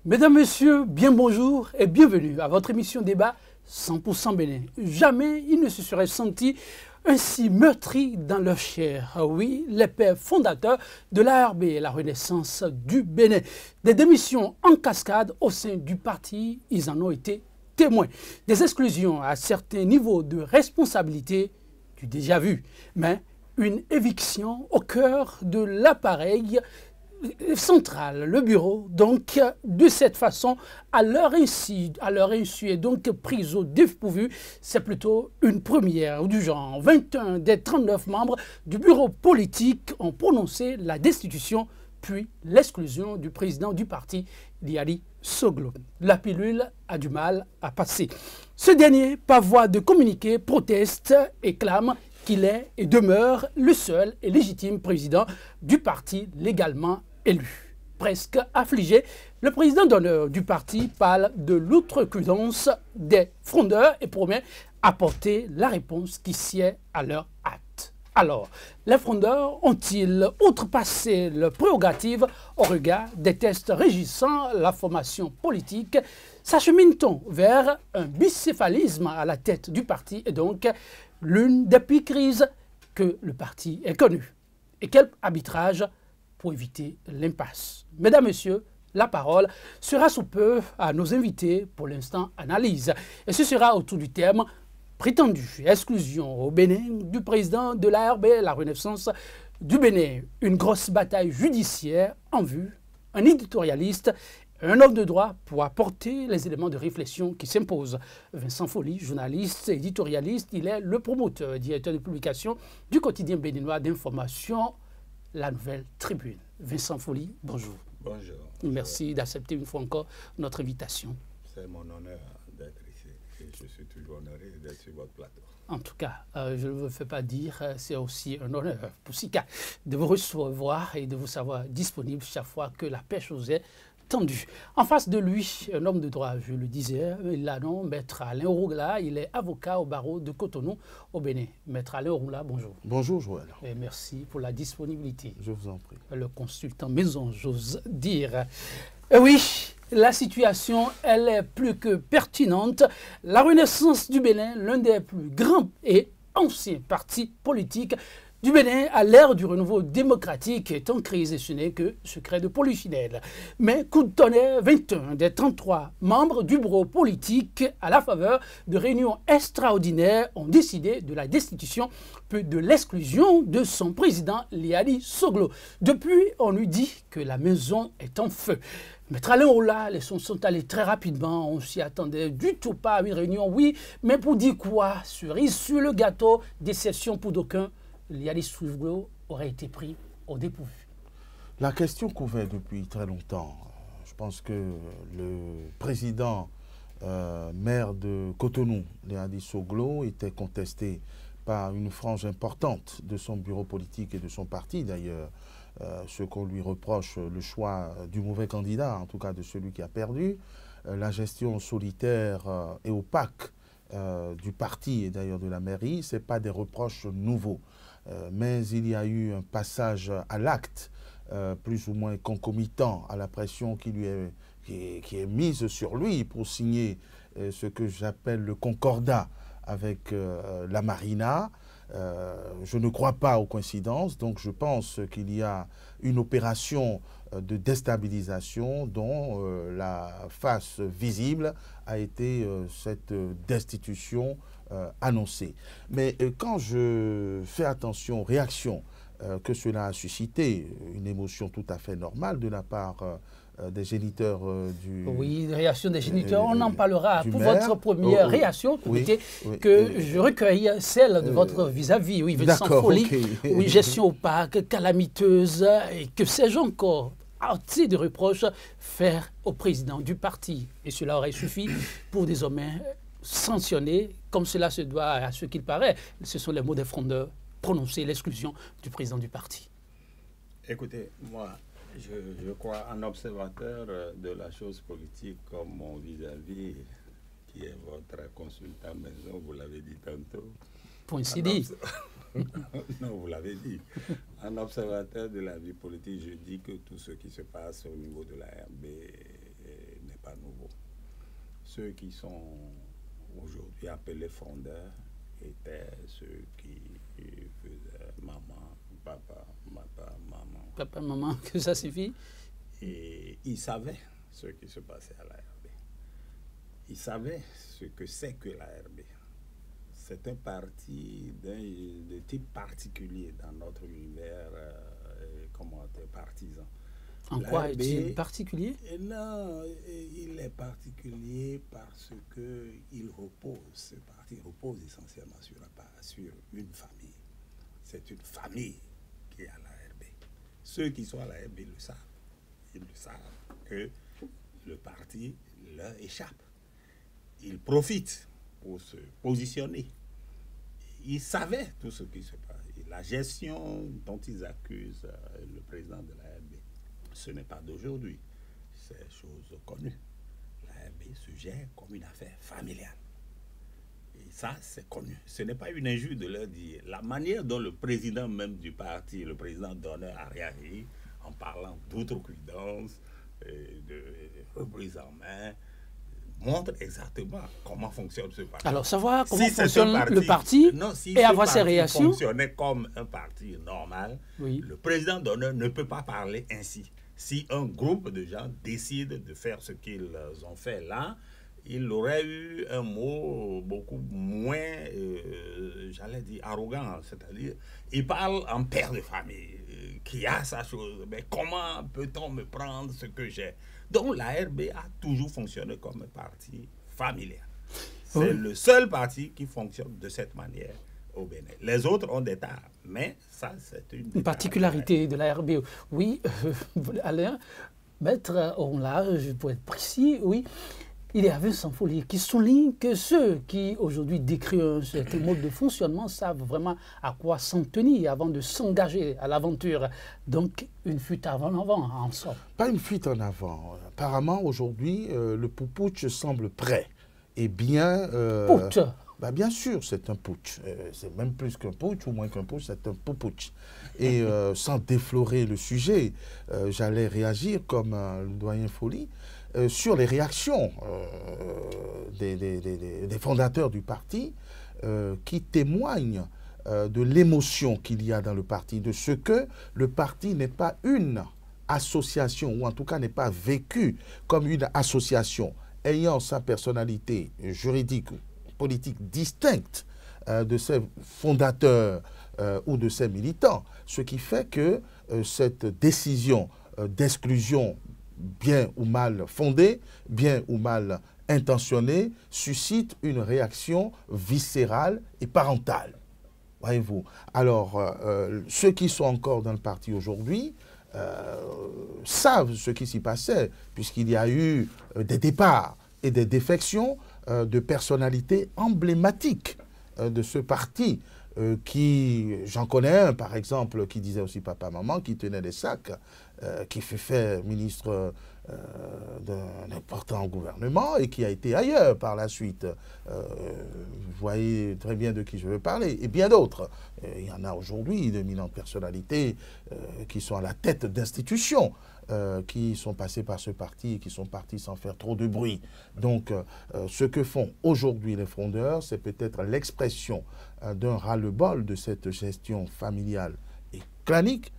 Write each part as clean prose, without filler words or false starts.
Mesdames, Messieurs, bien bonjour et bienvenue à votre émission débat 100% Bénin. Jamais ils ne se seraient sentis ainsi meurtris dans leur chair. Ah oui, les pères fondateurs de l'ARB, la Renaissance du Bénin. Des démissions en cascade au sein du parti, ils en ont été témoins. Des exclusions à certains niveaux de responsabilité du déjà vu. Mais une éviction au cœur de l'appareil centrale, le bureau, donc de cette façon, à leur insu est donc prise au dépourvu. C'est plutôt une première du genre. 21 des 39 membres du bureau politique ont prononcé la destitution puis l'exclusion du président du parti, Liali Soglo. La pilule a du mal à passer. Ce dernier, par voie de communiqué, proteste et clame qu'il est et demeure le seul et légitime président du parti légalement élu. Presque affligé, le président d'honneur du parti parle de l'outrecuidance des frondeurs et promet apporter la réponse qui sied à leur acte. Alors, les frondeurs ont-ils outrepassé leurs prérogatives au regard des tests régissant la formation politique? S'achemine-t-on vers un bicéphalisme à la tête du parti et donc l'une des pires crises que le parti ait connues? Et quel arbitrage pour éviter l'impasse? Mesdames, Messieurs, la parole sera sous peu à nos invités pour l'instant analyse. Et ce sera autour du thème prétendue exclusion au Bénin du président de l'ARB, la Renaissance du Bénin. Une grosse bataille judiciaire en vue, un éditorialiste, un homme de droit pour apporter les éléments de réflexion qui s'imposent. Vincent Folly, journaliste, éditorialiste, il est le promoteur, directeur de publication du quotidien béninois d'information, La Nouvelle Tribune. Vincent Folly, bonjour. Bonjour. Merci d'accepter une fois encore notre invitation. C'est mon honneur d'être ici et je suis toujours honoré d'être sur votre plateau. En tout cas, je ne vous fais pas dire, c'est aussi un honneur pour Sika de vous recevoir et de vous savoir disponible chaque fois que la pêche vous est tendue. En face de lui, un homme de droit, je le disais, il a nom Maître Alain Ouroula, il est avocat au barreau de Cotonou au Bénin. Maître Alain Ouroula, bonjour. Bonjour Joël. Et merci pour la disponibilité. Je vous en prie. Le consultant maison, j'ose dire. Et oui, la situation, elle est plus que pertinente. La Renaissance du Bénin, l'un des plus grands et anciens partis politiques du Bénin à l'ère du renouveau démocratique est en crise et ce n'est que secret de polichinelle. Mais coup de tonnerre, 21 des 33 membres du bureau politique à la faveur de réunions extraordinaires ont décidé de la destitution puis de l'exclusion de son président Liali Soglo. Depuis, on lui dit que la maison est en feu. Maître Alain Ouroula, les sons sont allés très rapidement, on s'y attendait du tout pas à une réunion, oui, mais pour dire quoi? Cerise sur le gâteau, déception pour d'aucuns, Liali Soglo aurait été pris au dépourvu. La question couvert depuis très longtemps, je pense que le président maire de Cotonou, Liali Soglo, était contesté par une frange importante de son bureau politique et de son parti d'ailleurs. Ce qu'on lui reproche, le choix du mauvais candidat, en tout cas de celui qui a perdu, la gestion solitaire et opaque du parti et d'ailleurs de la mairie, ce n'est pas des reproches nouveaux. Mais il y a eu un passage à l'acte plus ou moins concomitant à la pression qui est mise sur lui pour signer ce que j'appelle le concordat avec la Marina. Je ne crois pas aux coïncidences, donc je pense qu'il y a une opération de déstabilisation dont la face visible a été cette destitution annoncée. Mais quand je fais attention aux réactions que cela a suscité, une émotion tout à fait normale de la part des géniteurs du... Oui, réaction des géniteurs, on en parlera. Pour maire. votre première réaction, que je recueille celle de votre vis-à-vis, oui, Vincent Folly, oui, gestion opaque, calamiteuse, et que sais-je encore, arti de reproches, faire au président du parti. Et cela aurait suffi pour désormais sanctionner, comme cela se doit à ce qu'il paraît. Ce sont les mots des frondeurs, prononcer l'exclusion du président du parti. Écoutez, moi, je crois en observateur de la chose politique comme mon vis-à-vis, qui est votre consultant maison, vous l'avez dit tantôt. Pour ainsi dire. Non, vous l'avez dit. En observateur de la vie politique, je dis que tout ce qui se passe au niveau de la RB pas nouveau. Ceux qui sont aujourd'hui appelés frondeurs étaient ceux qui faisaient maman, papa, maman. Papa, maman, que ça suffit. Et ils savaient ce qui se passait à l'ARB. Ils savaient ce que c'est que l'ARB. C'est un parti de type particulier dans notre univers partisan. En quoi est-il particulier? Non, il est particulier parce que ce parti repose essentiellement sur une famille. C'est une famille qui est à l'ARB. Ceux qui sont à l'ARB le savent. Ils le savent que le parti leur échappe. Ils profitent pour se positionner. Ils savaient tout ce qui se passe. Et la gestion dont ils accusent le président de l'ARB, ce n'est pas d'aujourd'hui. C'est chose connue. L'ARB se gère comme une affaire familiale. Et ça, c'est connu. Ce n'est pas une injure de leur dire. La manière dont le président même du parti, le président d'honneur, a réagi, en parlant d'outrecuidance, de reprise en main, montre exactement comment fonctionne ce parti. Alors, savoir comment fonctionne le parti et avoir ses réactions. Si fonctionnait comme un parti normal, oui. Le président d'honneur ne peut pas parler ainsi. Si un groupe de gens décide de faire ce qu'ils ont fait là, il aurait eu un mot beaucoup moins, j'allais dire, arrogant. C'est-à-dire, il parle en père de famille, qui a sa chose. Mais comment peut-on me prendre ce que j'ai? Donc l'ARB a toujours fonctionné comme un parti familial. C'est le seul parti qui fonctionne de cette manière au Bénin. Les autres ont des tares, mais ça, c'est une particularité de l'ARB. Oui, Alain, maître Onlage, pour être précis, oui. Il y a Vincent Follier qui souligne que ceux qui aujourd'hui décrivent un certain mode de fonctionnement savent vraiment à quoi s'en tenir avant de s'engager à l'aventure. Donc, une fuite en avant en somme. Pas une fuite en avant. Apparemment, aujourd'hui, le putsch semble prêt. Et bien... Putsch. Bah bien sûr, c'est un putsch. C'est même plus qu'un putsch, ou moins qu'un putsch, c'est un putsch. Et sans déflorer le sujet, j'allais réagir comme le doyen Follier sur les réactions des fondateurs du parti qui témoignent de l'émotion qu'il y a dans le parti, de ce que le parti n'est pas une association, ou en tout cas n'est pas vécu comme une association ayant sa personnalité juridique ou politique distincte de ses fondateurs ou de ses militants, ce qui fait que cette décision d'exclusion bien ou mal fondée, bien ou mal intentionnée, suscite une réaction viscérale et parentale. Voyez-vous. Alors, ceux qui sont encore dans le parti aujourd'hui savent ce qui s'y passait, puisqu'il y a eu des départs et des défections de personnalités emblématiques de ce parti, j'en connais un, par exemple, qui disait aussi papa, maman, qui tenait des sacs, qui fut fait ministre d'un important gouvernement et qui a été ailleurs par la suite. Vous voyez très bien de qui je veux parler. Et bien d'autres. Il y en a aujourd'hui d'éminentes personnalités qui sont à la tête d'institutions qui sont passées par ce parti et qui sont partis sans faire trop de bruit. Donc, ce que font aujourd'hui les frondeurs, c'est peut-être l'expression d'un ras-le-bol de cette gestion familiale et clanique,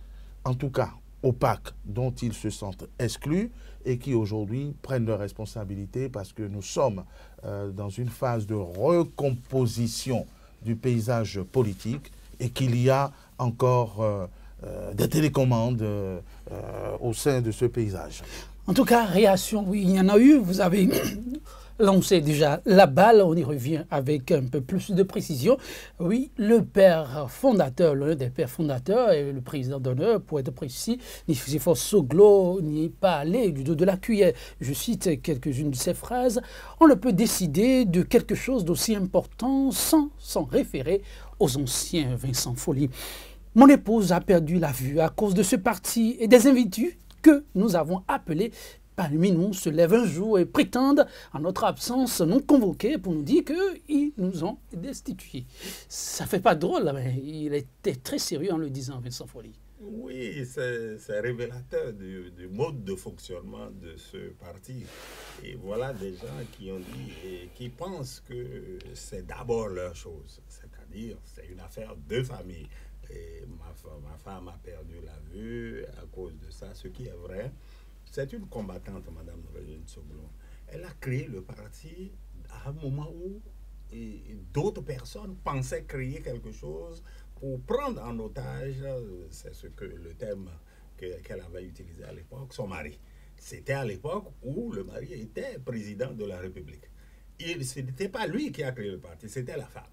en tout cas opaque, dont ils se sentent exclus et qui aujourd'hui prennent leurs responsabilités parce que nous sommes dans une phase de recomposition du paysage politique et qu'il y a encore des télécommandes au sein de ce paysage. En tout cas, réaction, oui, il y en a eu. Vous avez lancé déjà la balle, on y revient avec un peu plus de précision. Oui, le père fondateur, l'un des pères fondateurs et le président d'honneur, pour être précis, Nicéphore Soglo n'y pas allé du dos de la cuillère. Je cite quelques-unes de ses phrases. On ne peut décider de quelque chose d'aussi important sans s'en référer aux anciens. Vincent Follier. Mon épouse a perdu la vue à cause de ce parti et des invités que nous avons appelés. Parmi nous se lèvent un jour et prétendent, en notre absence, nous convoquer pour nous dire qu'ils nous ont destitués. Ça ne fait pas drôle, mais il était très sérieux en le disant, Vincent Follier. Oui, c'est révélateur du mode de fonctionnement de ce parti. Et voilà des gens qui ont dit et qui pensent que c'est d'abord leur chose. C'est-à-dire, c'est une affaire de famille. Et ma femme a perdu la vue à cause de ça, ce qui est vrai. C'est une combattante, Madame Nouvelle Soglon. Elle a créé le parti à un moment où d'autres personnes pensaient créer quelque chose pour prendre en otage, c'est ce que le thème qu'elle avait utilisé à l'époque, son mari. C'était à l'époque où le mari était président de la République. Ce n'était pas lui qui a créé le parti, c'était la femme.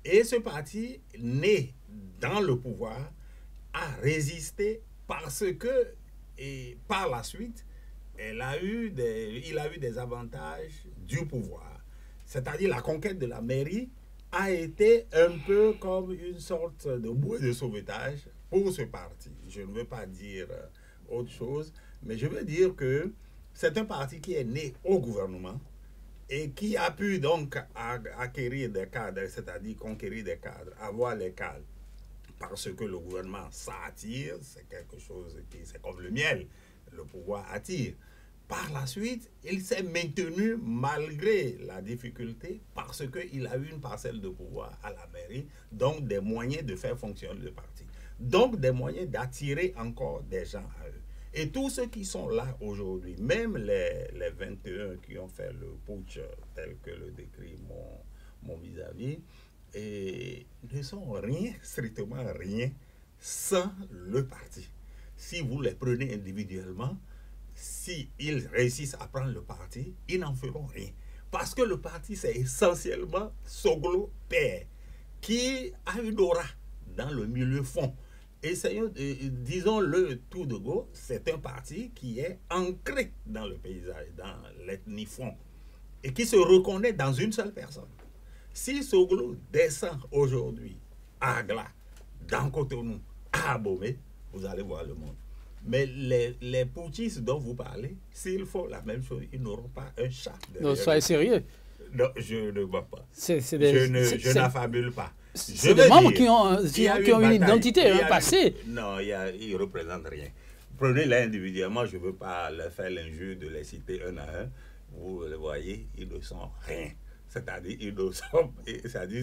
Et ce parti, né dans le pouvoir, a résisté parce que, et par la suite, il a eu des avantages du pouvoir. C'est-à-dire la conquête de la mairie a été un peu comme une sorte de bouée de sauvetage pour ce parti. Je ne veux pas dire autre chose, mais je veux dire que c'est un parti qui est né au gouvernement et qui a pu donc acquérir des cadres, c'est-à-dire conquérir des cadres, avoir les cadres. Parce que le gouvernement, ça attire, c'est quelque chose qui, c'est comme le miel, le pouvoir attire. Par la suite, il s'est maintenu malgré la difficulté parce qu'il a eu une parcelle de pouvoir à la mairie, donc des moyens de faire fonctionner le parti. Donc des moyens d'attirer encore des gens à eux. Et tous ceux qui sont là aujourd'hui, même les 21 qui ont fait le putsch tel que le décrit mon vis-à-vis, et ne sont rien, strictement rien, sans le parti. Si vous les prenez individuellement, s'ils réussissent à prendre le parti, ils n'en feront rien. Parce que le parti, c'est essentiellement Soglo père, qui a une aura dans le milieu fond. Disons-le tout de go, c'est un parti qui est ancré dans le paysage, dans l'ethnie fond, et qui se reconnaît dans une seule personne. Si Soglo descend aujourd'hui à Agla, dans Cotonou, à Abomey, vous allez voir le monde. Mais les putschistes dont vous parlez, s'ils font la même chose, ils n'auront pas un chat. Non, soyez sérieux. Non, je ne vois pas. Je n'affabule pas. C'est des membres qui ont une identité, un passé. Non, ils ne représentent rien. Prenez-les individuellement, je ne veux pas leur faire l'injure de les citer un à un. Vous le voyez, ils ne sont rien. C'est-à-dire,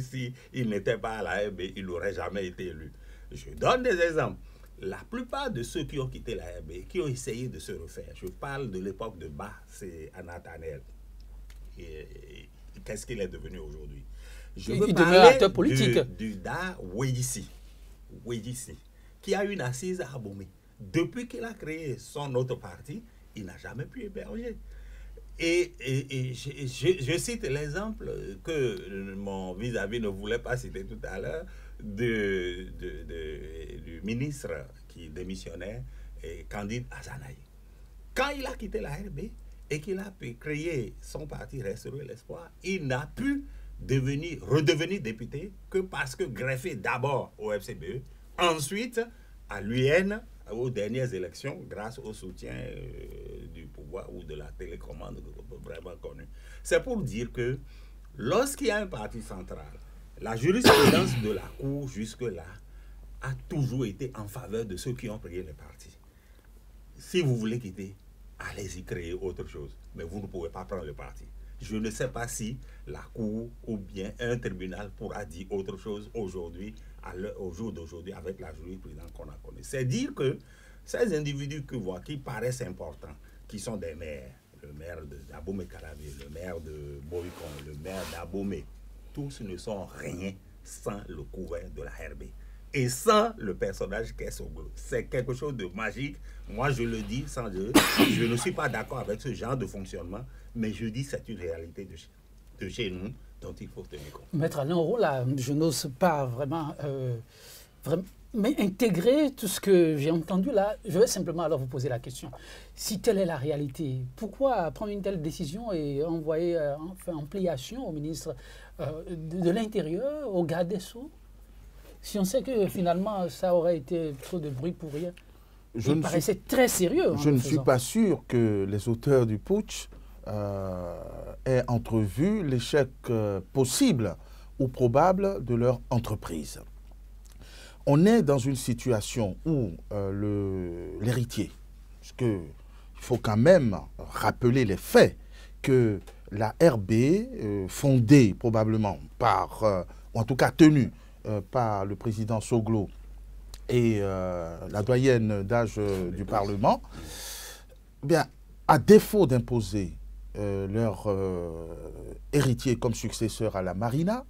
s'ils n'étaient pas à la RB, ils n'auraient jamais été élus. Je donne des exemples. La plupart de ceux qui ont quitté la RB, qui ont essayé de se refaire, je parle de l'époque de Ba, c'est Anatanel. Qu'est-ce qu'il est devenu aujourd'hui? Je veux parler du Da Wedissi, qui a une assise à Abomey. Depuis qu'il a créé son autre parti, il n'a jamais pu héberger. Et je cite l'exemple que mon vis-à-vis ne voulait pas citer tout à l'heure du ministre qui démissionnait, Candide Azanaï. Quand il a quitté la RB et qu'il a pu créer son parti Restaurer l'Espoir, il n'a pu redevenir député que parce que greffé d'abord au FCBE, ensuite à l'UN, aux dernières élections, grâce au soutien du pouvoir ou de la télécommande vraiment connue. C'est pour dire que lorsqu'il y a un parti central, la jurisprudence de la Cour jusque-là a toujours été en faveur de ceux qui ont créé les partis. Si vous voulez quitter, allez-y créer autre chose, mais vous ne pouvez pas prendre le parti. Je ne sais pas si la Cour ou bien un tribunal pourra dire autre chose aujourd'hui, au jour d'aujourd'hui, avec la jurisprudence qu'on a connue. C'est dire que ces individus qui paraissent importants, qui sont des maires, le maire d'Abomey-Calavi, le maire de Boycon, le maire d'Abomey, tous ne sont rien sans le couvert de la RB. Et sans le personnage qu'est Soglo. C'est quelque chose de magique. Moi, je le dis sans je ne suis pas d'accord avec ce genre de fonctionnement, mais je dis que c'est une réalité de chez nous dont il faut tenir compte. Maître Alain Auro, là, je n'ose pas vraiment, mais intégrer tout ce que j'ai entendu là, je vais simplement alors vous poser la question. Si telle est la réalité, pourquoi prendre une telle décision et envoyer ampliation au ministre de l'Intérieur, au garde des Sceaux? Si on sait que finalement ça aurait été trop de bruit pour rien, il paraissait très sérieux. Je ne suis pas sûr que les auteurs du putsch aient entrevu l'échec possible ou probable de leur entreprise. on est dans une situation où l'héritier, parce qu'il faut quand même rappeler les faits, que la RB, fondée probablement par, ou en tout cas tenue par le président Soglo et la doyenne d'âge du Parlement, eh bien, à défaut d'imposer leur héritier comme successeur à la Marina,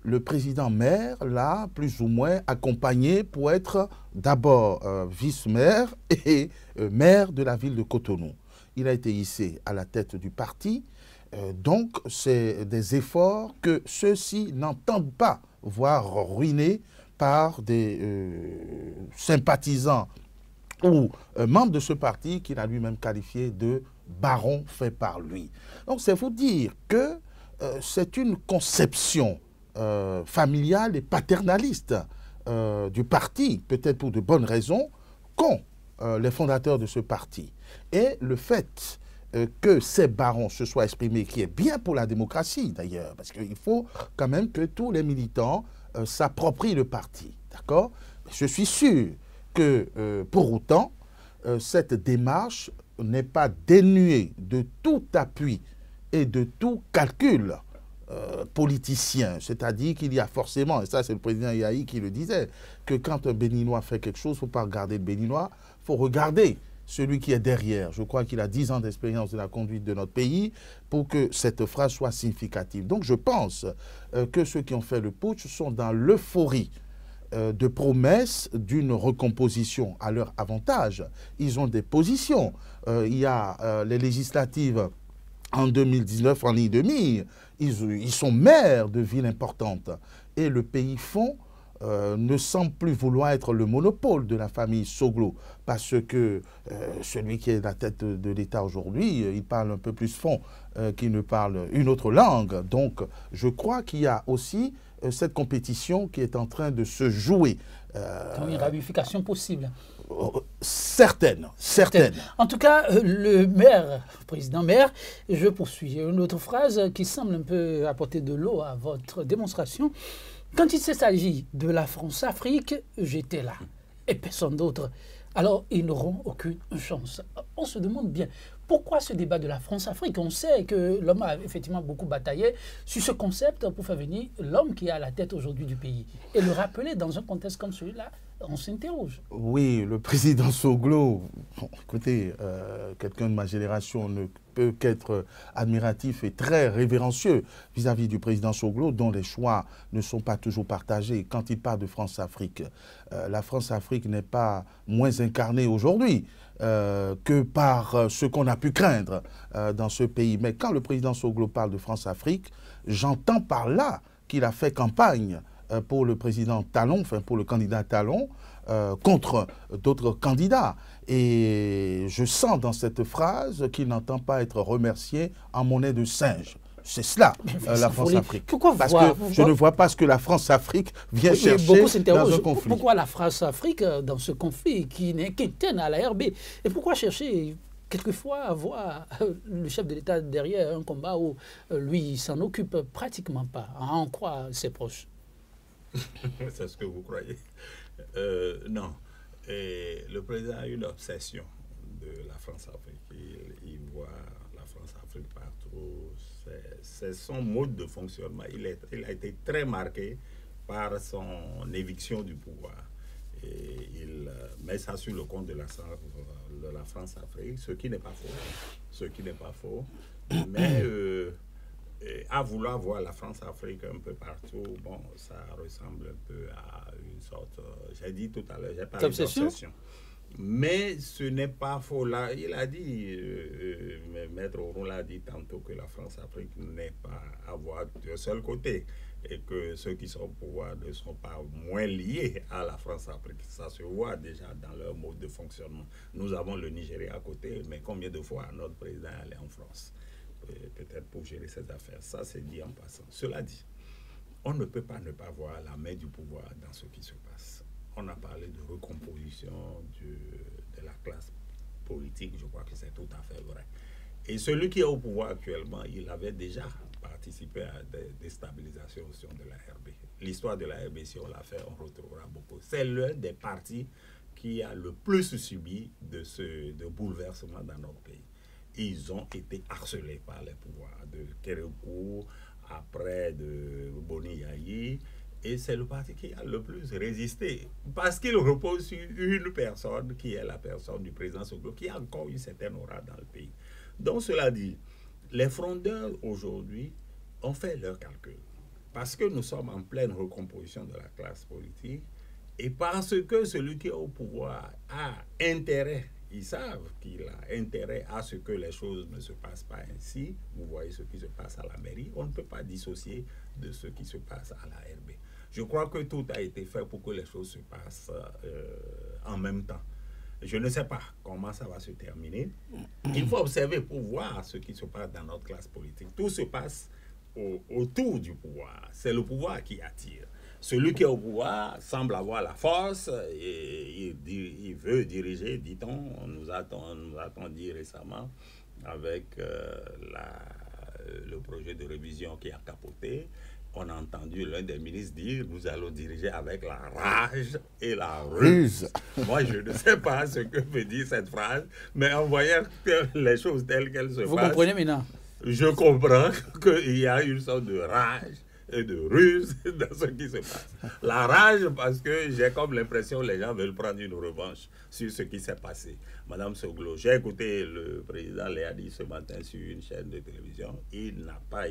le président maire l'a plus ou moins accompagné pour être d'abord vice-maire et maire de la ville de Cotonou. Il a été hissé à la tête du parti, donc c'est des efforts que ceux-ci n'entendent pas voir ruinés par des sympathisants ou membres de ce parti qu'il a lui-même qualifié de baron fait par lui. Donc c'est vous dire que c'est une conception familiale et paternaliste du parti, peut-être pour de bonnes raisons, qu'ont les fondateurs de ce parti. Et le fait que ces barons se soient exprimés, qui est bien pour la démocratie d'ailleurs, parce qu'il faut quand même que tous les militants s'approprient le parti, d'accord? Je suis sûr que pour autant, cette démarche n'est pas dénuée de tout appui et de tout calcul politicien. C'est-à-dire qu'il y a forcément, et ça c'est le président Yahi qui le disait, que quand un Béninois fait quelque chose, il ne faut pas regarder le Béninois, il faut regarder celui qui est derrière. Je crois qu'il a 10 ans d'expérience de la conduite de notre pays pour que cette phrase soit significative. Donc je pense que ceux qui ont fait le putsch sont dans l'euphorie de promesses d'une recomposition à leur avantage. Ils ont des positions. Il y a les législatives en 2019, en ligne de mire. Ils sont maires de villes importantes. Et le pays fond ne semble plus vouloir être le monopole de la famille Soglo, parce que celui qui est la tête de l'État aujourd'hui, il parle un peu plus fond qu'il ne parle une autre langue. Donc je crois qu'il y a aussi cette compétition qui est en train de se jouer. Une ramification possible. Certaines. En tout cas, le maire, président maire, je poursuis. Une autre phrase qui semble un peu apporter de l'eau à votre démonstration. Quand il s'agit de la France-Afrique, j'étais là, et personne d'autre. Alors, ils n'auront aucune chance. On se demande bien, pourquoi ce débat de la France-Afrique? On sait que l'homme a effectivement beaucoup bataillé sur ce concept pour faire venir l'homme qui est à la tête aujourd'hui du pays. Et le rappeler dans un contexte comme celui-là, on s'interroge. Oui, le président Soglo, bon, écoutez, quelqu'un de ma génération ne peut qu'être admiratif et très révérencieux vis-à-vis du président Soglo, dont les choix ne sont pas toujours partagés. Quand il parle de France-Afrique, la France-Afrique n'est pas moins incarnée aujourd'hui que par ce qu'on a pu craindre dans ce pays. Mais quand le président Soglo parle de France-Afrique, j'entends par là qu'il a fait campagne pour le président Talon, enfin pour le candidat Talon, contre d'autres candidats. Et je sens dans cette phrase qu'il n'entend pas être remercié en monnaie de singe. C'est cela, la France-Afrique. Parce que je ne vois pas ce que la France-Afrique vient chercher dans un conflit. Pourquoi la France-Afrique dans ce conflit qui n'est qu'éterne à la RB? Et pourquoi chercher quelquefois à voir le chef de l'État derrière un combat où lui, il s'en occupe pratiquement pas, à en croire ses proches? C'est ce que vous croyez? Non. Et le président a une obsession de la France-Afrique. Il voit la France-Afrique partout. C'est son mode de fonctionnement. Il a été très marqué par son éviction du pouvoir. Et il met ça sur le compte de la France-Afrique, ce qui n'est pas faux. Ce qui n'est pas faux. Mais à vouloir voir la France-Afrique un peu partout, bon, ça ressemble un peu à une sorte, j'ai dit tout à l'heure, j'ai parlé d'obsession. Mais ce n'est pas faux. Là, il a dit, Maître Oron l'a dit tantôt, que la France-Afrique n'est pas à voir d'un seul côté et que ceux qui sont au pouvoir ne sont pas moins liés à la France-Afrique. Ça se voit déjà dans leur mode de fonctionnement. Nous avons le Nigeria à côté, mais combien de fois notre président est allé en France? Peut-être pour gérer ses affaires. Ça, c'est dit en passant. Cela dit, on ne peut pas ne pas voir la main du pouvoir dans ce qui se passe. On a parlé de recomposition de la classe politique. Je crois que c'est tout à fait vrai. Et celui qui est au pouvoir actuellement, il avait déjà, par participé à des déstabilisations au sein de la RB. L'histoire de la RB, si on l'a fait, on retrouvera beaucoup. C'est l'un des partis qui a le plus subi de bouleversements dans notre pays. Ils ont été harcelés par les pouvoirs de Kérékou, après de Boni Yayi, et c'est le parti qui a le plus résisté, parce qu'il repose sur une personne, qui est la personne du président Soglo, qui a encore une certaine aura dans le pays. Donc cela dit, les frondeurs aujourd'hui ont fait leur calcul, parce que nous sommes en pleine recomposition de la classe politique, et parce que celui qui est au pouvoir a intérêt, ils savent qu'il a intérêt à ce que les choses ne se passent pas ainsi. Vous voyez ce qui se passe à la mairie. On ne peut pas dissocier de ce qui se passe à la RB. Je crois que tout a été fait pour que les choses se passent en même temps. Je ne sais pas comment ça va se terminer. Il faut observer pour voir ce qui se passe dans notre classe politique. Tout se passe autour du pouvoir. C'est le pouvoir qui attire. Celui qui est au pouvoir semble avoir la force et il veut diriger, dit-on. On nous a-t-on dit récemment avec le projet de révision qui a capoté. On a entendu l'un des ministres dire « Nous allons diriger avec la rage et la ruse ». Moi, je ne sais pas ce que veut dire cette phrase, mais en voyant les choses telles qu'elles se passent... Vous comprenez maintenant? Je comprends qu'il y a une sorte de rage et de ruse dans ce qui se passe. La rage, parce que j'ai comme l'impression que les gens veulent prendre une revanche sur ce qui s'est passé. Madame Soglo, j'ai écouté le président Léadi ce matin sur une chaîne de télévision. Il n'a pas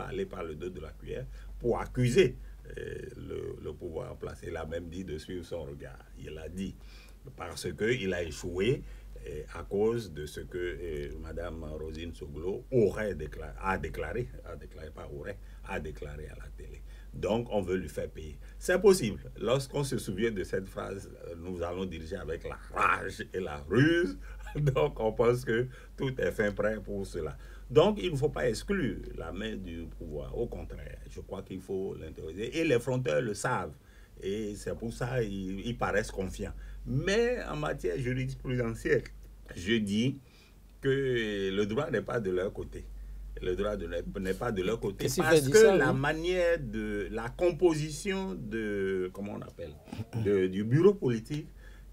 allé par le dos de la cuillère pour accuser le pouvoir en place. Il a même dit de suivre son regard. Il a dit parce qu'il a échoué à cause de ce que Madame Rosine Soglo a déclaré à la télé. Donc, on veut lui faire payer. C'est possible. Lorsqu'on se souvient de cette phrase, nous allons diriger avec la rage et la ruse. Donc, on pense que tout est fin prêt pour cela. Donc, il ne faut pas exclure la main du pouvoir. Au contraire, je crois qu'il faut l'interroger. Et les fronteurs le savent. Et c'est pour ça qu'ils paraissent confiants. Mais en matière jurisprudentielle, je dis que le droit n'est pas de leur côté. Le droit n'est pas de leur côté parce que la manière de la composition du bureau politique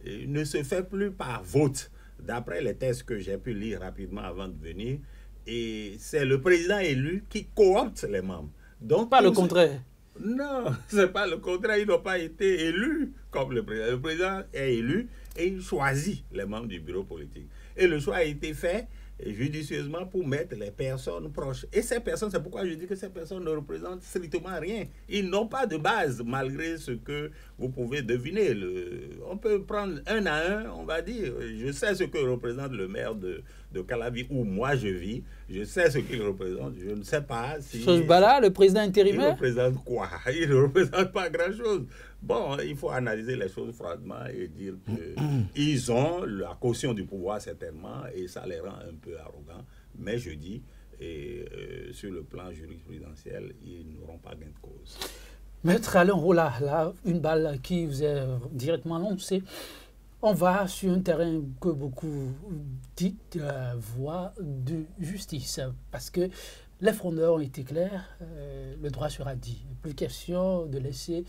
ne se fait plus par vote. D'après les textes que j'ai pu lire rapidement avant de venir, et c'est le président élu qui coopte les membres. Donc, pas le contraire. Non, c'est pas le contraire. Ils n'ont pas été élus comme le président. Le président est élu et il choisit les membres du bureau politique. Et le choix a été fait judicieusement pour mettre les personnes proches. Et ces personnes, c'est pourquoi je dis que ces personnes ne représentent strictement rien. Ils n'ont pas de base, malgré ce que vous pouvez deviner. On peut prendre un à un, on va dire. Je sais ce que représente le maire de Calavi, où moi je vis. Je sais ce qu'il représente. Je ne sais pas si... Sosbala, le président intérimaire? Il représente quoi? Il ne représente pas grand-chose. Bon, il faut analyser les choses froidement et dire qu'ils ont la caution du pouvoir certainement et ça les rend un peu arrogants. Mais je dis, sur le plan jurisprudentiel, ils n'auront pas gain de cause. Maître Alain Rolla, là, une balle qui vous est directement lancée. On va sur un terrain que beaucoup disent voie de justice parce que les frondeurs ont été clairs, le droit sera dit. Plus question de laisser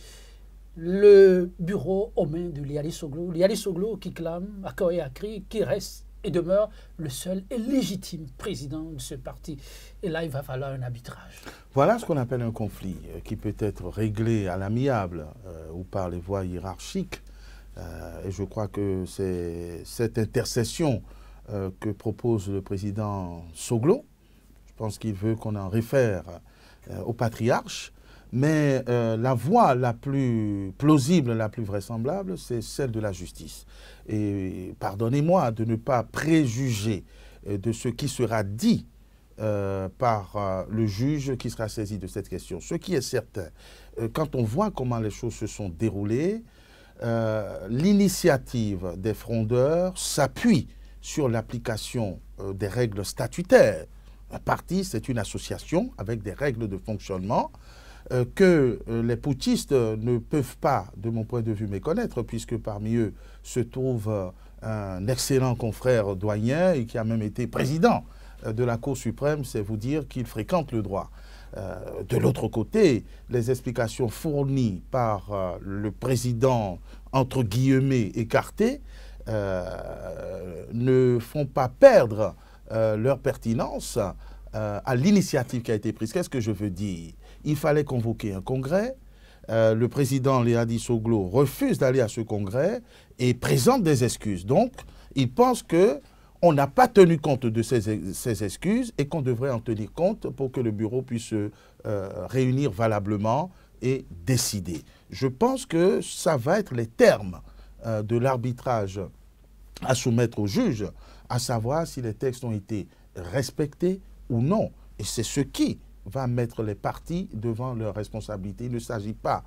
le bureau aux mains de Léadi Soglo. Léadi Soglo qui clame à corps et à cri, qui reste et demeure le seul et légitime président de ce parti. Et là, il va falloir un arbitrage. Voilà ce qu'on appelle un conflit qui peut être réglé à l'amiable ou par les voies hiérarchiques. Et je crois que c'est cette intercession que propose le président Soglo. Je pense qu'il veut qu'on en réfère au patriarche. Mais la voie la plus plausible, la plus vraisemblable, c'est celle de la justice. Et pardonnez-moi de ne pas préjuger de ce qui sera dit par le juge qui sera saisi de cette question. Ce qui est certain, quand on voit comment les choses se sont déroulées, l'initiative des frondeurs s'appuie sur l'application des règles statutaires. Un parti, c'est une association avec des règles de fonctionnement que les putschistes ne peuvent pas, de mon point de vue, méconnaître, puisque parmi eux se trouve un excellent confrère doyen et qui a même été président de la Cour suprême, c'est vous dire qu'il fréquente le droit. De l'autre côté, les explications fournies par le président, entre guillemets, écarté, ne font pas perdre leur pertinence à l'initiative qui a été prise. Qu'est-ce que je veux dire? Il fallait convoquer un congrès. Le président Léadi Soglo refuse d'aller à ce congrès et présente des excuses. Donc, il pense qu'on n'a pas tenu compte de ces excuses et qu'on devrait en tenir compte pour que le bureau puisse se réunir valablement et décider. Je pense que ça va être les termes de l'arbitrage à soumettre au juge, à savoir si les textes ont été respectés ou non. Et c'est ce qui va mettre les partis devant leurs responsabilités. Il ne s'agit pas,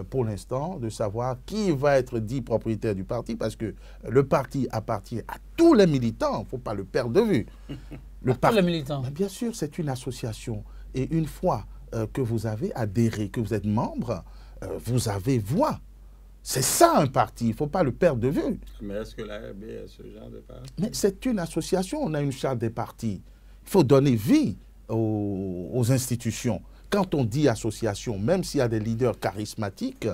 pour l'instant, de savoir qui va être dit propriétaire du parti, parce que le parti appartient à tous les militants, il ne faut pas le perdre de vue. Tous les militants. Mais bien sûr, c'est une association. Et une fois que vous avez adhéré, que vous êtes membre, vous avez voix. C'est ça un parti, il ne faut pas le perdre de vue. Mais est-ce que l'ARB est ce genre de parti? Mais c'est une association, on a une charte des partis. Il faut donner vie aux institutions. Quand on dit association, même s'il y a des leaders charismatiques,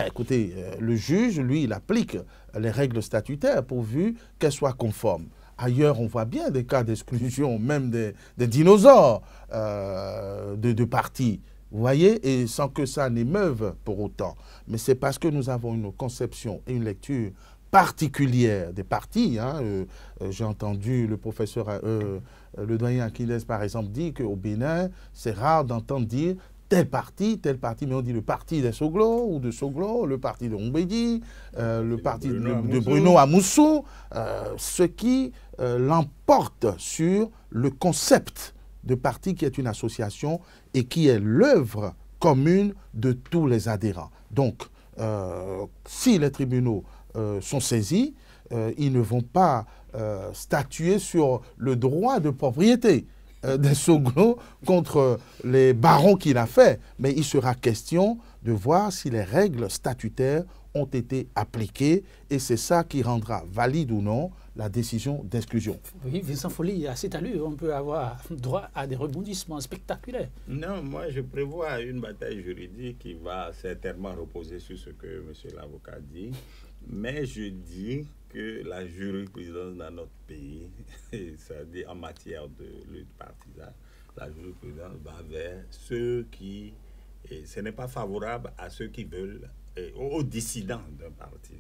écoutez, le juge, lui, il applique les règles statutaires pourvu qu'elles soient conformes. Ailleurs, on voit bien des cas d'exclusion, même des dinosaures de partis. Vous voyez, et sans que ça n'émeuve pour autant. Mais c'est parce que nous avons une conception et une lecture particulière des partis. J'ai entendu le professeur, le doyen Achilles, par exemple, dire qu'au Bénin, c'est rare d'entendre dire tel parti, mais on dit le parti des Soglo ou de Soglo, le parti de Ombedi, le parti de Bruno Amoussou, ce qui l'emporte sur le concept de parti qui est une association et qui est l'œuvre commune de tous les adhérents. Donc, si les tribunaux sont saisis, ils ne vont pas statuer sur le droit de propriété des Soglo contre les barons qu'il a fait, mais il sera question de voir si les règles statutaires ont été appliquées et c'est ça qui rendra valide ou non la décision d'exclusion. Oui, Vincent Folly, à cette allure, on peut avoir droit à des rebondissements spectaculaires. Non, moi je prévois une bataille juridique qui va certainement reposer sur ce que M. l'avocat dit, mais je dis que la jurisprudence dans notre pays, c'est-à-dire en matière de lutte partisane, la jurisprudence va vers ceux qui, et ce n'est pas favorable à ceux qui veulent, aux dissidents d'un parti.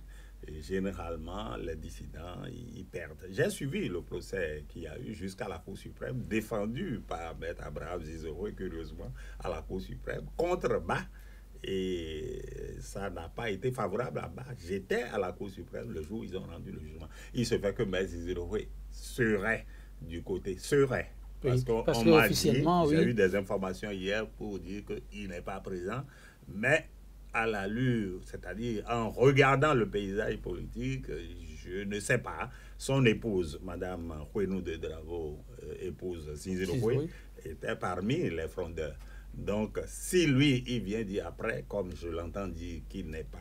Et généralement, les dissidents, ils perdent. J'ai suivi le procès qu'il y a eu jusqu'à la Cour suprême, défendu par M. Abraham Zizoro, et curieusement, à la Cour suprême, contre Ba. Et ça n'a pas été favorable à Ba. J'étais à la Cour suprême le jour où ils ont rendu le jugement. Il se fait que M. Zizoro serait du côté, serait. Parce qu'on m'a dit, j'ai eu des informations hier pour dire qu'il n'est pas présent, mais à l'allure, c'est-à-dire en regardant le paysage politique, je ne sais pas, son épouse, Mme Huenou de Drago, épouse Zizoro, était parmi les frondeurs. Donc, si lui, il vient dire après, comme je l'entends dire qu'il n'est pas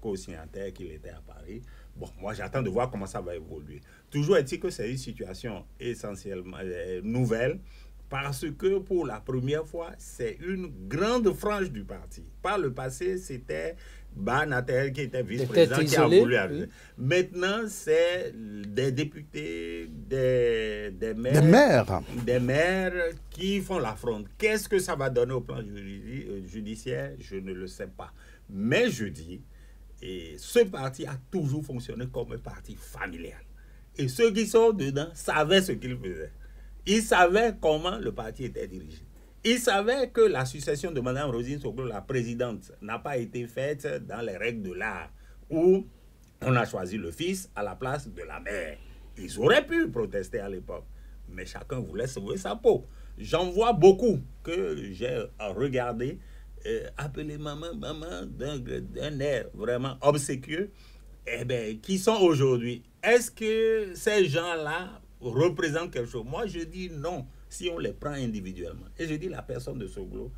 co-signataire, qu'il était à Paris, bon, moi j'attends de voir comment ça va évoluer. Toujours est-il que c'est une situation essentiellement nouvelle, parce que pour la première fois, c'est une grande frange du parti. Par le passé, c'était Banatel qui était vice-président qui a voulu arriver. Oui. Maintenant, c'est des députés, des maires qui font la fronde. Qu'est-ce que ça va donner au plan judiciaire? Je ne le sais pas. Mais je dis, et ce parti a toujours fonctionné comme un parti familial. Et ceux qui sont dedans savaient ce qu'ils faisaient. Ils savaient comment le parti était dirigé. Ils savaient que la succession de Mme Rosine Soglo, la présidente, n'a pas été faite dans les règles de l'art, où on a choisi le fils à la place de la mère. Ils auraient pu protester à l'époque, mais chacun voulait sauver sa peau. J'en vois beaucoup que j'ai regardé, appeler maman d'un air vraiment obséquieux, qui sont aujourd'hui. Est-ce que ces gens-là représente quelque chose? Moi, je dis non, si on les prend individuellement. Et je dis la personne de Soglo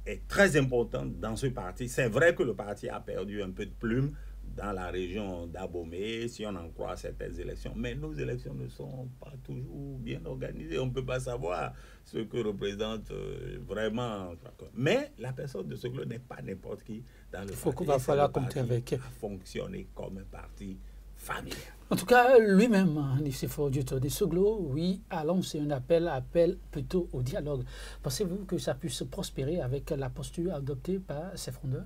est très importante dans ce parti. C'est vrai que le parti a perdu un peu de plume, dans la région d'Abomey, si on en croit certaines élections. Mais nos élections ne sont pas toujours bien organisées. On ne peut pas savoir ce que représente vraiment. Mais la personne de Soglo n'est pas n'importe qui dans le parti. Il faut qu'il va falloir compter avec elle. Fonctionner comme un parti familial. En tout cas, lui-même, Nicéphore Dieudonné Soglo, oui, a lancé un appel plutôt au dialogue. Pensez-vous que ça puisse prospérer avec la posture adoptée par ses frondeurs?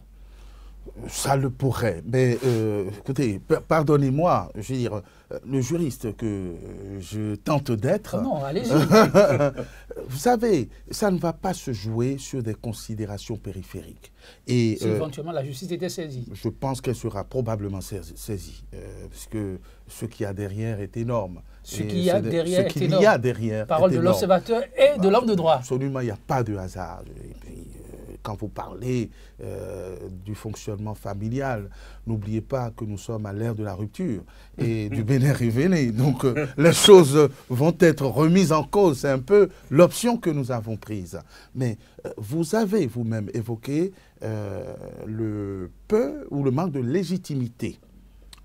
Ça le pourrait, mais écoutez, pardonnez-moi, je veux dire, le juriste que je tente d'être... Non, allez-y. Vous savez, ça ne va pas se jouer sur des considérations périphériques. Et, si éventuellement la justice était saisie. Je pense qu'elle sera probablement saisie, puisque ce qu'il y a derrière est énorme. Ce qu'il y a derrière est énorme. Ce qu'il y a derrière Parole de l'observateur et de l'homme de droit. Absolument, il n'y a pas de hasard. Et puis, quand vous parlez du fonctionnement familial, n'oubliez pas que nous sommes à l'ère de la rupture et du Bénin révélé. Donc, les choses vont être remises en cause. C'est un peu l'option que nous avons prise. Mais vous avez vous-même évoqué le peu ou le manque de légitimité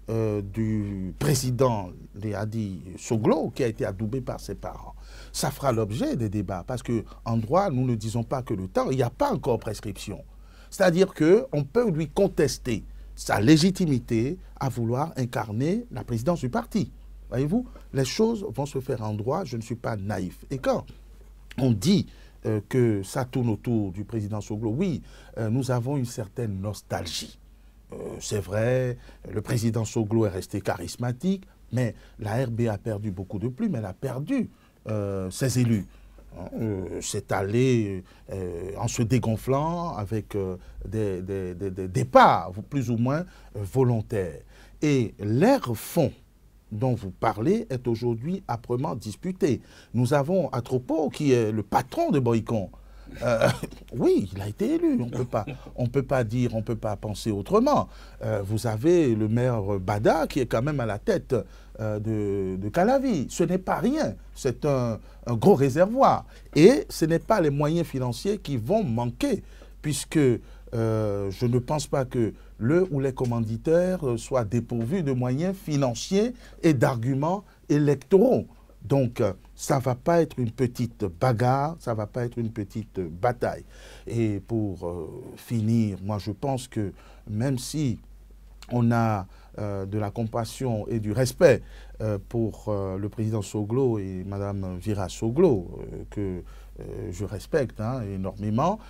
du président Léadi Soglo, qui a été adoubé par ses parents. Ça fera l'objet des débats, parce qu'en droit, nous ne disons pas que le temps, il n'y a pas encore prescription. C'est-à-dire qu'on peut lui contester sa légitimité à vouloir incarner la présidence du parti. Voyez-vous, les choses vont se faire en droit, je ne suis pas naïf. Et quand on dit que ça tourne autour du président Soglo, oui, nous avons une certaine nostalgie. C'est vrai, le président Soglo est resté charismatique, mais la RB a perdu beaucoup de plumes, elle a perdu ses élus. C'est allé en se dégonflant avec des départs plus ou moins volontaires. Et l'air fond dont vous parlez est aujourd'hui âprement disputé. Nous avons Atropo qui est le patron de Boycon. Oui, il a été élu. On peut pas dire, on peut pas penser autrement. Vous avez le maire Bada qui est quand même à la tête de Calavi. Ce n'est pas rien. C'est un gros réservoir. Et ce n'est pas les moyens financiers qui vont manquer, puisque je ne pense pas que le ou les commanditaires soient dépourvus de moyens financiers et d'arguments électoraux. Donc, ça ne va pas être une petite bagarre, ça ne va pas être une petite bataille. Et pour finir, moi je pense que même si on a de la compassion et du respect pour le président Soglo et Mme Vira Soglo, que je respecte énormément,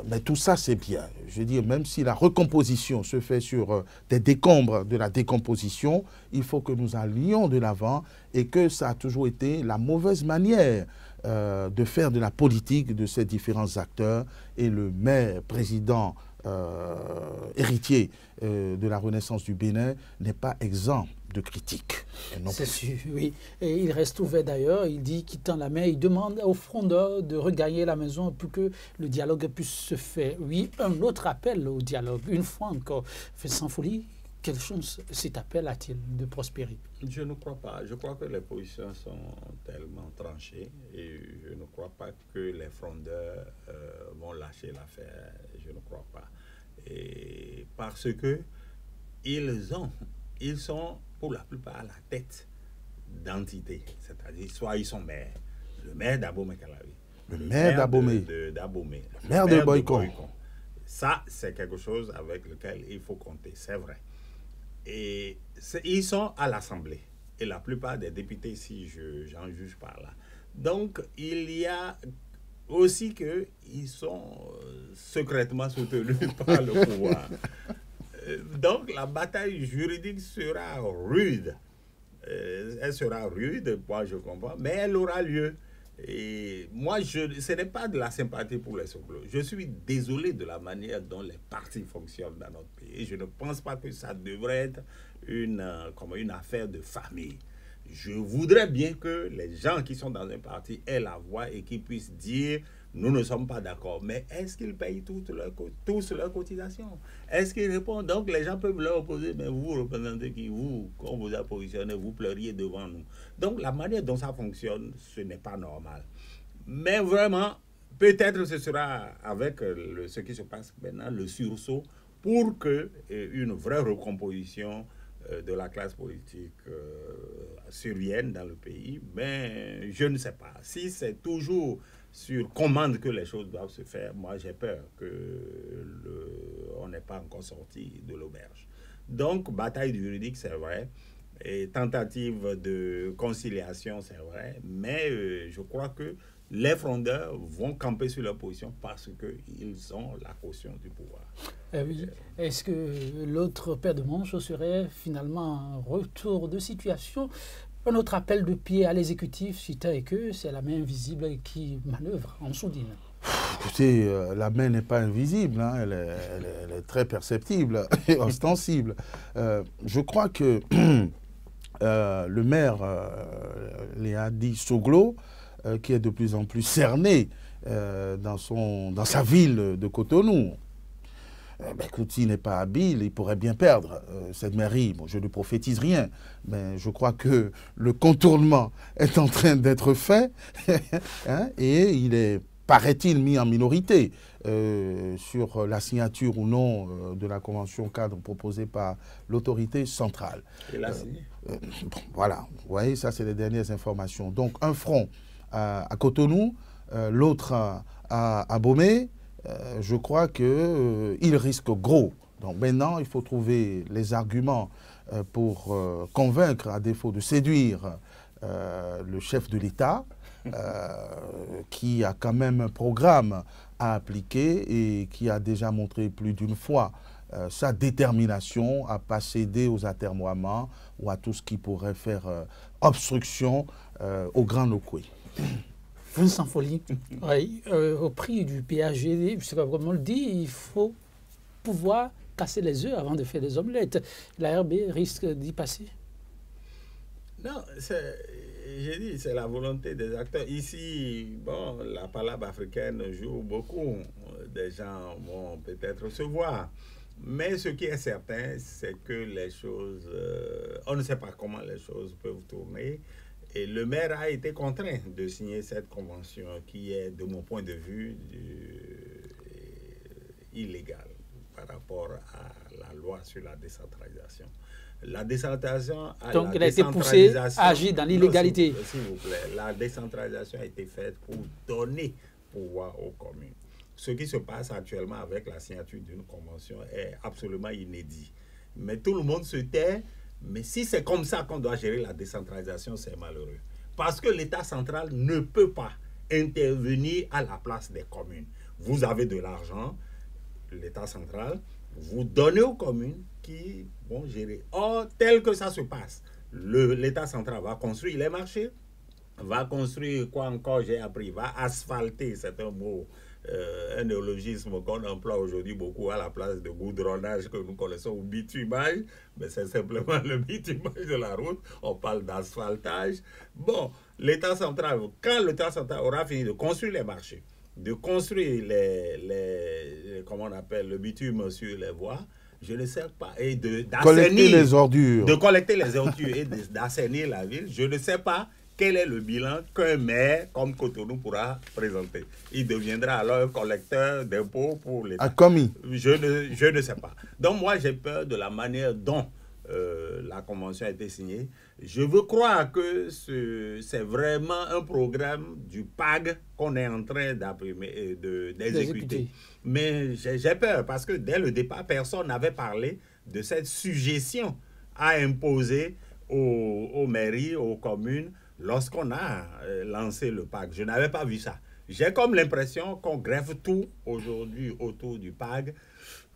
mais tout ça c'est bien. Je veux dire, même si la recomposition se fait sur des décombres de la décomposition, il faut que nous allions de l'avant et que ça a toujours été la mauvaise manière de faire de la politique de ces différents acteurs. Et le maire, président, héritier de la Renaissance du Bénin n'est pas exempt de critiques. C'est sûr, oui. Et il reste ouvert d'ailleurs, il dit qu'il tend la main, il demande aux frondeurs de regagner la maison pour que le dialogue puisse se faire. Oui, un autre appel au dialogue, une fois encore. Sans folie, quelle chance cet appel a-t-il de prospérer? Je ne crois pas. Je crois que les positions sont tellement tranchées et je ne crois pas que les frondeurs vont lâcher l'affaire. Je ne crois pas. Et parce que ils sont pour la plupart à la tête d'entités. C'est-à-dire, soit ils sont maires. Le maire d'Abomey-Calavi. Le maire d'Abomey. d'Abomey. Le maire de Boycon. Ça, c'est quelque chose avec lequel il faut compter, c'est vrai. Et ils sont à l'Assemblée. Et la plupart des députés, si j'en juge par là. Donc, il y a aussi qu'ils sont secrètement soutenus par le pouvoir. Donc, la bataille juridique sera rude. Elle sera rude, moi je comprends, mais elle aura lieu. Et moi, ce n'est pas de la sympathie pour les Soglo. Je suis désolé de la manière dont les partis fonctionnent dans notre pays. Et je ne pense pas que ça devrait être une affaire de famille. Je voudrais bien que les gens qui sont dans un parti aient la voix et qu'ils puissent dire « nous ne sommes pas d'accord ». Mais est-ce qu'ils payent tous leurs cotisations? Est-ce qu'ils répondent? Donc les gens peuvent leur opposer « mais vous représentez qui? Vous, quand on vous a positionné, vous pleuriez devant nous ». Donc la manière dont ça fonctionne, ce n'est pas normal. Mais vraiment, peut-être ce sera avec ce qui se passe maintenant, le sursaut pour que une vraie recomposition de la classe politique survienne dans le pays. Mais je ne sais pas. Si c'est toujours sur commande que les choses doivent se faire, moi j'ai peur qu'on n'ait pas encore sorti de l'auberge. Donc, bataille juridique, c'est vrai. Et tentative de conciliation, c'est vrai. Mais je crois que les frondeurs vont camper sur leur position parce qu'ils ont la caution du pouvoir. Oui. Est-ce que l'autre paire de manches serait finalement un retour de situation, un autre appel de pied à l'exécutif, si tant est que c'est la main invisible qui manœuvre en sourdine? Écoutez, la main n'est pas invisible, hein, elle est très perceptible et ostensible. Je crois que le maire Léadi Soglo, qui est de plus en plus cerné dans sa ville de Cotonou. Écoute, s'il n'est pas habile, il pourrait bien perdre cette mairie. Bon, je ne prophétise rien, mais je crois que le contournement est en train d'être fait hein, et il est, paraît-il, mis en minorité sur la signature ou non de la convention cadre proposée par l'autorité centrale. Il a signé. Bon, voilà, vous voyez, ça c'est les dernières informations. Donc un front à Cotonou, l'autre à Bomé, je crois qu'il risque gros. Donc maintenant, il faut trouver les arguments pour convaincre, à défaut de séduire, le chef de l'État, qui a quand même un programme à appliquer et qui a déjà montré plus d'une fois sa détermination à ne pas céder aux atermoiements ou à tout ce qui pourrait faire obstruction au grand Nokoué. Vincent Folly, oui, au prix du péage, je ne sais pas comment le dit, il faut pouvoir casser les œufs avant de faire des omelettes. La RB risque d'y passer? Non, j'ai dit, c'est la volonté des acteurs. Ici, bon, la palabre africaine joue beaucoup. Des gens vont peut-être se voir. Mais ce qui est certain, c'est que les choses, on ne sait pas comment les choses peuvent tourner. Et le maire a été contraint de signer cette convention qui est, de mon point de vue, illégale par rapport à la loi sur la décentralisation. La décentralisation... Donc, il a été poussé à agir dans l'illégalité. S'il vous plaît, la décentralisation a été faite pour donner pouvoir aux communes. Ce qui se passe actuellement avec la signature d'une convention est absolument inédit. Mais tout le monde se tait. Mais si c'est comme ça qu'on doit gérer la décentralisation, c'est malheureux. Parce que l'État central ne peut pas intervenir à la place des communes. Vous avez de l'argent, l'État central, vous donnez aux communes qui vont gérer. Or, tel que ça se passe, l'État central va construire les marchés, va construire, quoi encore j'ai appris, va asphalter, c'est un mot, un néologisme qu'on emploie aujourd'hui beaucoup à la place de goudronnage que nous connaissons, ou bitumage, mais c'est simplement le bitumage de la route, on parle d'asphaltage. Bon, l'État central, quand l'État central aura fini de construire les marchés, de construire comment on appelle, le bitume sur les voies, je ne sais pas, et collecter les ordures. De collecter les ordures et d'assainir la ville, je ne sais pas quel est le bilan qu'un maire comme Cotonou pourra présenter. Il deviendra alors un collecteur d'impôts pour l'État. Un commis. Je ne sais pas. Donc moi, j'ai peur de la manière dont la convention a été signée. Je veux croire que c'est vraiment un programme du PAG qu'on est en train d'exécuter. Mais j'ai peur parce que dès le départ, personne n'avait parlé de cette suggestion à imposer aux mairies, aux communes, lorsqu'on a lancé le PAG. Je n'avais pas vu ça. J'ai comme l'impression qu'on greffe tout aujourd'hui autour du PAG,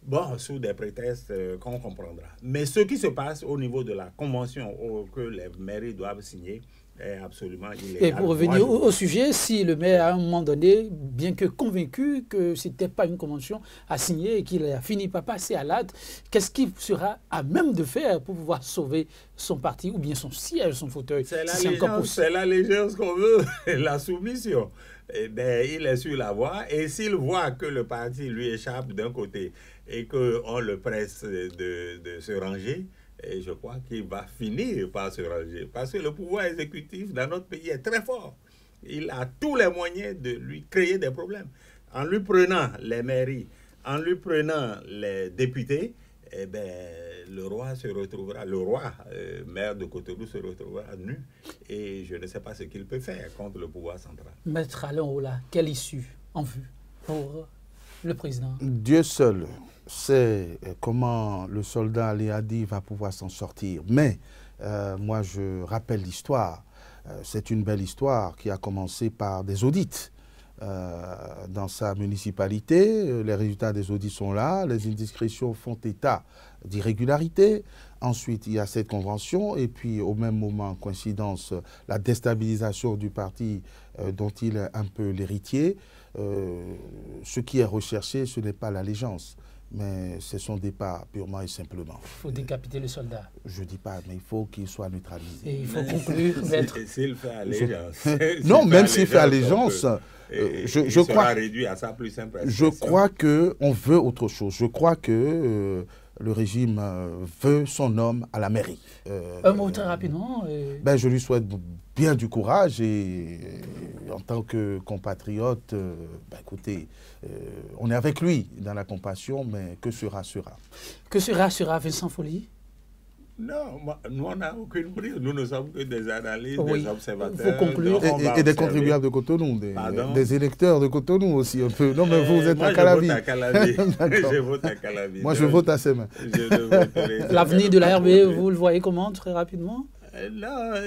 bon, sous des prétextes qu'on comprendra. Mais ce qui se passe au niveau de la convention que les mairies doivent signer est absolument illégal. Et pour revenir au sujet, si le maire, à un moment donné, bien que convaincu que ce n'était pas une convention à signer et qu'il a fini par passer à l'acte, qu'est-ce qu'il sera à même de faire pour pouvoir sauver son parti ou bien son siège, son fauteuil? C'est l'allégeance qu'on veut, la soumission. Eh bien, il est sur la voie et s'il voit que le parti lui échappe d'un côté et qu'on le presse de se ranger, et je crois qu'il va finir par se ranger. Parce que le pouvoir exécutif dans notre pays est très fort. Il a tous les moyens de lui créer des problèmes. En lui prenant les mairies, en lui prenant les députés, eh ben, le roi se retrouvera, maire de Cotonou se retrouvera nu. Et je ne sais pas ce qu'il peut faire contre le pouvoir central. Maître Alain Oula, quelle issue en vue pour le président? Dieu seul sait comment le soldat Léadi va pouvoir s'en sortir. Mais moi, je rappelle l'histoire. C'est une belle histoire qui a commencé par des audits. Dans sa municipalité, les résultats des audits sont là, les indiscrétions font état d'irrégularités. Ensuite, il y a cette convention et puis au même moment, coïncidence, la déstabilisation du parti dont il est un peu l'héritier. Ce qui est recherché, ce n'est pas l'allégeance, mais c'est son départ purement et simplement. Il faut décapiter le soldat. Je ne dis pas, mais il faut qu'il soit neutralisé. Et il faut conclure, maître. S'il fait allégeance. Non, même s'il fait allégeance, je crois réduit à sa plus simple je crois qu'on veut autre chose. Je crois que le régime veut son homme à la mairie. Un mot très rapidement. Ben, je lui souhaite bien du courage et en tant que compatriote, ben, écoutez, on est avec lui dans la compassion, mais que sera, sera. Que sera, sera, Vincent Folly? Non, nous on n'a aucune prise. Nous ne sommes que des analystes, des observateurs. Faut conclure. Et des contribuables de Cotonou, des électeurs de Cotonou aussi un peu. Non, mais vous êtes moi, à Calavi. Je vote à Calavi. Moi, je vote à Semaine. L'avenir de la RB, vous le voyez comment, très rapidement? Là,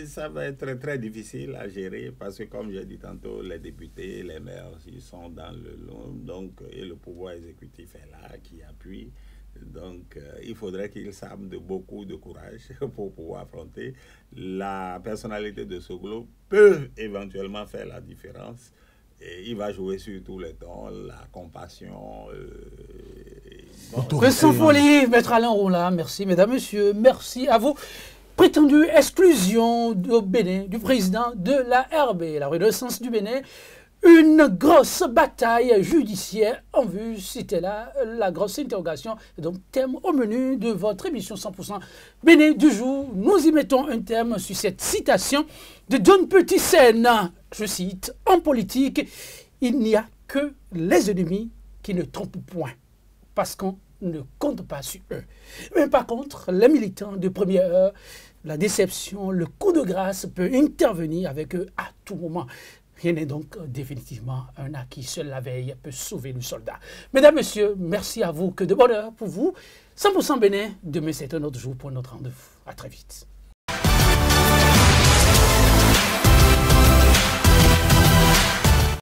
ça va être très difficile à gérer parce que, comme j'ai dit tantôt, les députés, les maires, ils sont dans le long, donc, et le pouvoir exécutif est là, qui appuie. Donc, il faudrait qu'il s'arme de beaucoup de courage pour pouvoir affronter. La personnalité de Soglo peut éventuellement faire la différence. Et il va jouer sur tous les tons, la compassion. Vincent Folly, Maître Alain Oula, merci mesdames, messieurs, merci à vous. Prétendue exclusion au Bénin du président de la RB, la Renaissance du Bénin. Une grosse bataille judiciaire en vue, c'était là la grosse interrogation. Donc, thème au menu de votre émission 100% Bénin du jour. Nous y mettons un terme sur cette citation de John Petit-Seine. Je cite, « En politique, il n'y a que les ennemis qui ne trompent point, parce qu'on ne compte pas sur eux. Mais par contre, les militants de première heure, la déception, le coup de grâce peut intervenir avec eux à tout moment. » Rien n'est donc définitivement un acquis. Seule la veille peut sauver le soldat. Mesdames, Messieurs, merci à vous. Que de bonheur pour vous. 100% Bénin. Demain, c'est un autre jour pour notre rendez-vous. À très vite.